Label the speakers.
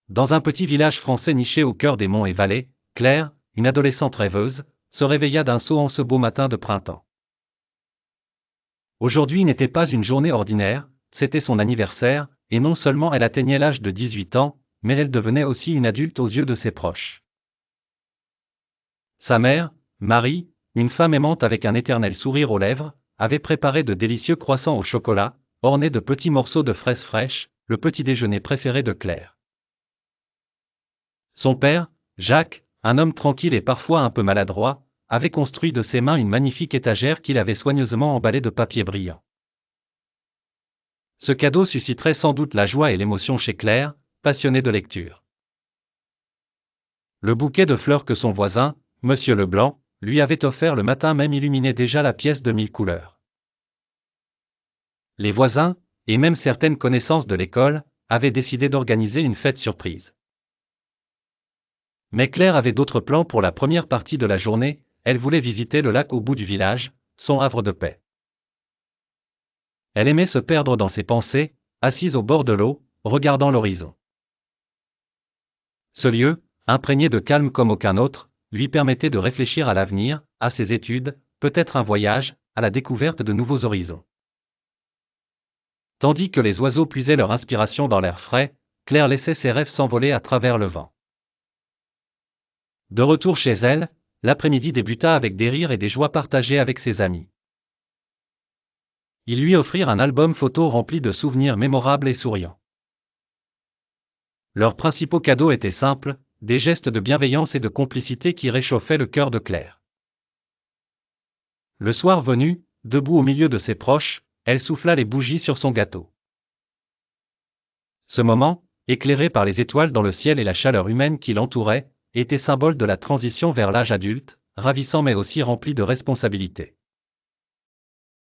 Speaker 1: Dans un petit village français niché au cœur des monts et vallées, Claire, une adolescente rêveuse, se réveilla d'un saut en ce beau matin de printemps. Aujourd'hui n'était pas une journée ordinaire, c'était son anniversaire, et non seulement elle atteignait l'âge de 18 ans, mais elle devenait aussi une adulte aux yeux de ses proches. Sa mère, Marie, une femme aimante avec un éternel sourire aux lèvres, avait préparé de délicieux croissants au chocolat, ornés de petits morceaux de fraises fraîches, le petit déjeuner préféré de Claire. Son père, Jacques, un homme tranquille et parfois un peu maladroit, avait construit de ses mains une magnifique étagère qu'il avait soigneusement emballée de papier brillant. Ce cadeau susciterait sans doute la joie et l'émotion chez Claire, passionnée de lecture. Le bouquet de fleurs que son voisin, Monsieur Leblanc, lui avait offert le matin même illuminait déjà la pièce de 1000 couleurs. Les voisins, et même certaines connaissances de l'école, avaient décidé d'organiser une fête surprise. Mais Claire avait d'autres plans pour la première partie de la journée, elle voulait visiter le lac au bout du village, son havre de paix. Elle aimait se perdre dans ses pensées, assise au bord de l'eau, regardant l'horizon. Ce lieu, imprégné de calme comme aucun autre, lui permettait de réfléchir à l'avenir, à ses études, peut-être un voyage, à la découverte de nouveaux horizons. Tandis que les oiseaux puisaient leur inspiration dans l'air frais, Claire laissait ses rêves s'envoler à travers le vent. De retour chez elle, l'après-midi débuta avec des rires et des joies partagées avec ses amis. Ils lui offrirent un album photo rempli de souvenirs mémorables et souriants. Leurs principaux cadeaux étaient simples, des gestes de bienveillance et de complicité qui réchauffaient le cœur de Claire. Le soir venu, debout au milieu de ses proches, elle souffla les bougies sur son gâteau. Ce moment, éclairé par les étoiles dans le ciel et la chaleur humaine qui l'entourait, était symbole de la transition vers l'âge adulte, ravissant mais aussi rempli de responsabilités.